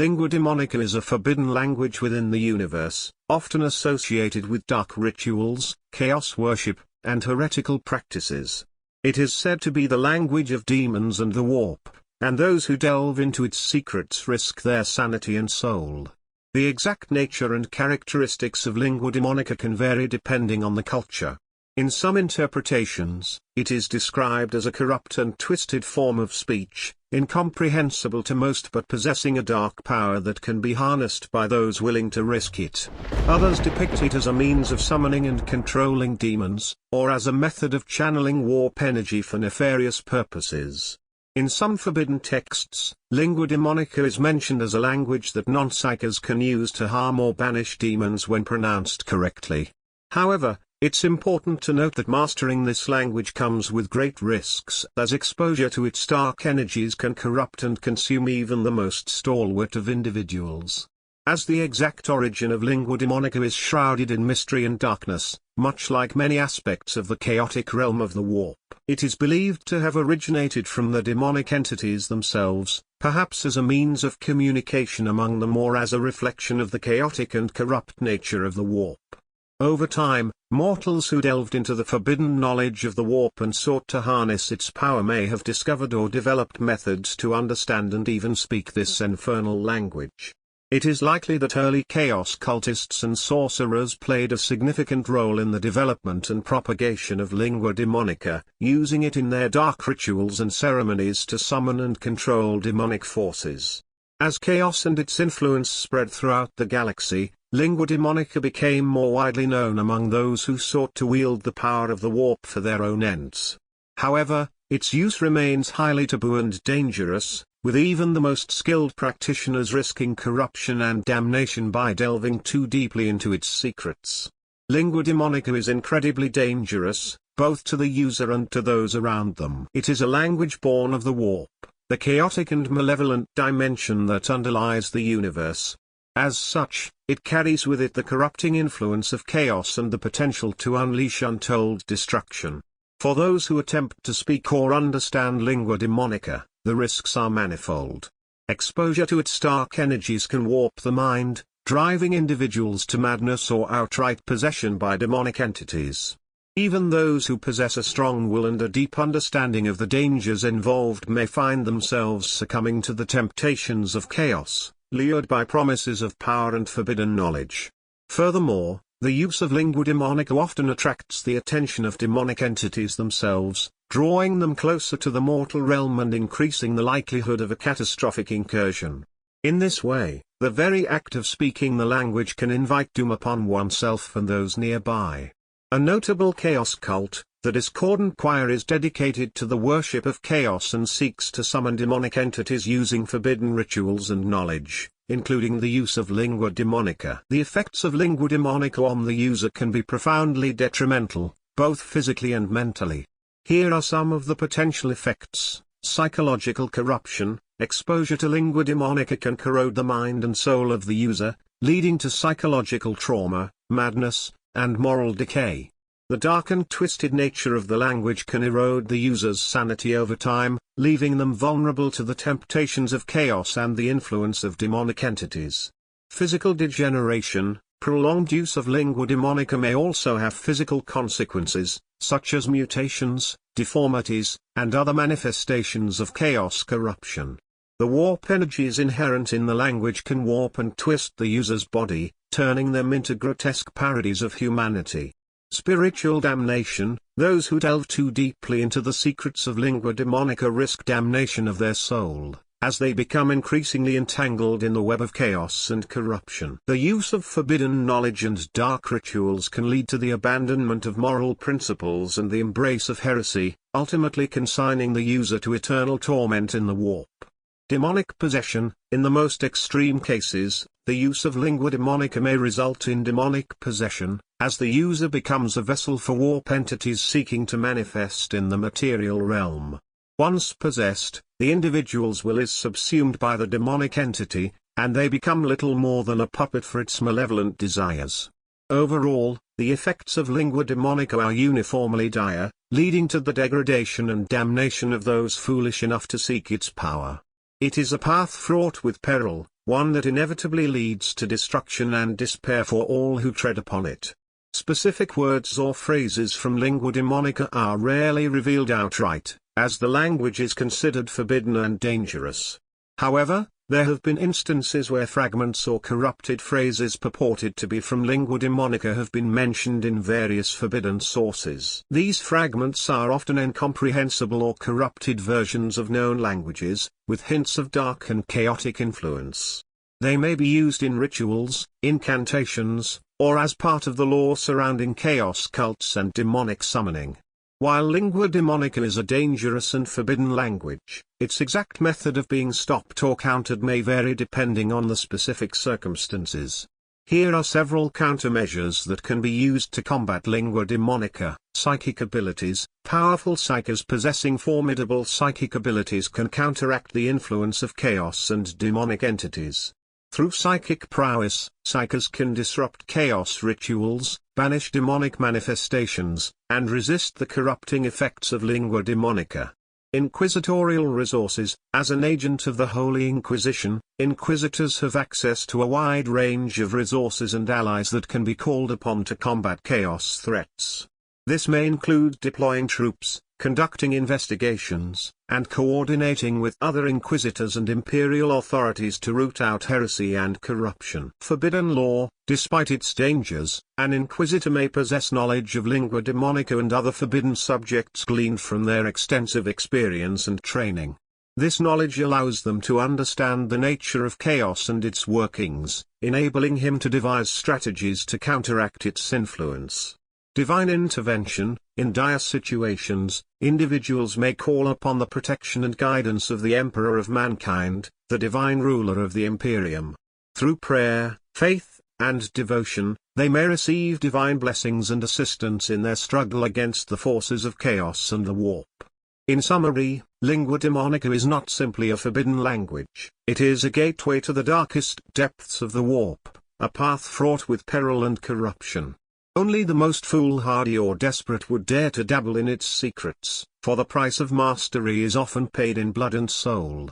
Lingua demonica is a forbidden language within the universe, often associated with dark rituals, chaos worship, and heretical practices. It is said to be the language of demons and the warp, and those who delve into its secrets risk their sanity and soul. The exact nature and characteristics of lingua demonica can vary depending on the culture. In some interpretations, it is described as a corrupt and twisted form of speech, incomprehensible to most but possessing a dark power that can be harnessed by those willing to risk it. Others depict it as a means of summoning and controlling demons, or as a method of channeling warp energy for nefarious purposes. In some forbidden texts, lingua demonica is mentioned as a language that non-psychers can use to harm or banish demons when pronounced correctly. However, it's important to note that mastering this language comes with great risks, as exposure to its dark energies can corrupt and consume even the most stalwart of individuals. As the exact origin of lingua demonica is shrouded in mystery and darkness, much like many aspects of the chaotic realm of the warp, it is believed to have originated from the demonic entities themselves, perhaps as a means of communication among them or as a reflection of the chaotic and corrupt nature of the warp. Over time, mortals who delved into the forbidden knowledge of the warp and sought to harness its power may have discovered or developed methods to understand and even speak this infernal language. It is likely that early chaos cultists and sorcerers played a significant role in the development and propagation of lingua demonica, using it in their dark rituals and ceremonies to summon and control demonic forces. As chaos and its influence spread throughout the galaxy, lingua demonica became more widely known among those who sought to wield the power of the warp for their own ends. However, its use remains highly taboo and dangerous, with even the most skilled practitioners risking corruption and damnation by delving too deeply into its secrets. Lingua demonica is incredibly dangerous, both to the user and to those around them. It is a language born of the warp, the chaotic and malevolent dimension that underlies the universe. As such, it carries with it the corrupting influence of chaos and the potential to unleash untold destruction. For those who attempt to speak or understand lingua demonica, the risks are manifold. Exposure to its dark energies can warp the mind, driving individuals to madness or outright possession by demonic entities. Even those who possess a strong will and a deep understanding of the dangers involved may find themselves succumbing to the temptations of chaos, lured by promises of power and forbidden knowledge. Furthermore, the use of lingua demonica often attracts the attention of demonic entities themselves, drawing them closer to the mortal realm and increasing the likelihood of a catastrophic incursion. In this way, the very act of speaking the language can invite doom upon oneself and those nearby. A notable chaos cult, the Discordant Choir, is dedicated to the worship of chaos and seeks to summon demonic entities using forbidden rituals and knowledge, including the use of lingua demonica. The effects of lingua demonica on the user can be profoundly detrimental, both physically and mentally. Here are some of the potential effects: psychological corruption. Exposure to lingua demonica can corrode the mind and soul of the user, leading to psychological trauma, madness, and moral decay. The dark and twisted nature of the language can erode the user's sanity over time, leaving them vulnerable to the temptations of chaos and the influence of demonic entities. Physical degeneration. Prolonged use of lingua demonica may also have physical consequences, such as mutations, deformities, and other manifestations of chaos corruption. The warp energies inherent in the language can warp and twist the user's body, turning them into grotesque parodies of humanity. Spiritual damnation. Those who delve too deeply into the secrets of lingua demonica risk damnation of their soul, as they become increasingly entangled in the web of chaos and corruption. The use of forbidden knowledge and dark rituals can lead to the abandonment of moral principles and the embrace of heresy, ultimately consigning the user to eternal torment in the warp. Demonic possession. In the most extreme cases, the use of lingua demonica may result in demonic possession, as the user becomes a vessel for warp entities seeking to manifest in the material realm. Once possessed, the individual's will is subsumed by the demonic entity, and they become little more than a puppet for its malevolent desires. Overall, the effects of lingua demonica are uniformly dire, leading to the degradation and damnation of those foolish enough to seek its power. It is a path fraught with peril, one that inevitably leads to destruction and despair for all who tread upon it. Specific words or phrases from lingua demonica are rarely revealed outright, as the language is considered forbidden and dangerous. However, there have been instances where fragments or corrupted phrases purported to be from lingua demonica have been mentioned in various forbidden sources. These fragments are often incomprehensible or corrupted versions of known languages, with hints of dark and chaotic influence. They may be used in rituals, incantations, or as part of the lore surrounding chaos cults and demonic summoning. While lingua demonica is a dangerous and forbidden language, its exact method of being stopped or countered may vary depending on the specific circumstances. Here are several countermeasures that can be used to combat lingua demonica. Psychic abilities. Powerful psychers possessing formidable psychic abilities can counteract the influence of chaos and demonic entities. Through psychic prowess, psychers can disrupt chaos rituals, banish demonic manifestations, and resist the corrupting effects of lingua demonica. Inquisitorial resources. As an agent of the Holy Inquisition, inquisitors have access to a wide range of resources and allies that can be called upon to combat chaos threats. This may include deploying troops, conducting investigations, and coordinating with other inquisitors and imperial authorities to root out heresy and corruption. Forbidden lore. Despite its dangers, an inquisitor may possess knowledge of lingua demonica and other forbidden subjects gleaned from their extensive experience and training. This knowledge allows them to understand the nature of chaos and its workings, enabling him to devise strategies to counteract its influence. Divine intervention. In dire situations, individuals may call upon the protection and guidance of the Emperor of Mankind, the divine ruler of the Imperium. Through prayer, faith, and devotion, they may receive divine blessings and assistance in their struggle against the forces of chaos and the warp. In summary, lingua demonica is not simply a forbidden language, it is a gateway to the darkest depths of the warp, a path fraught with peril and corruption. Only the most foolhardy or desperate would dare to dabble in its secrets, for the price of mastery is often paid in blood and soul.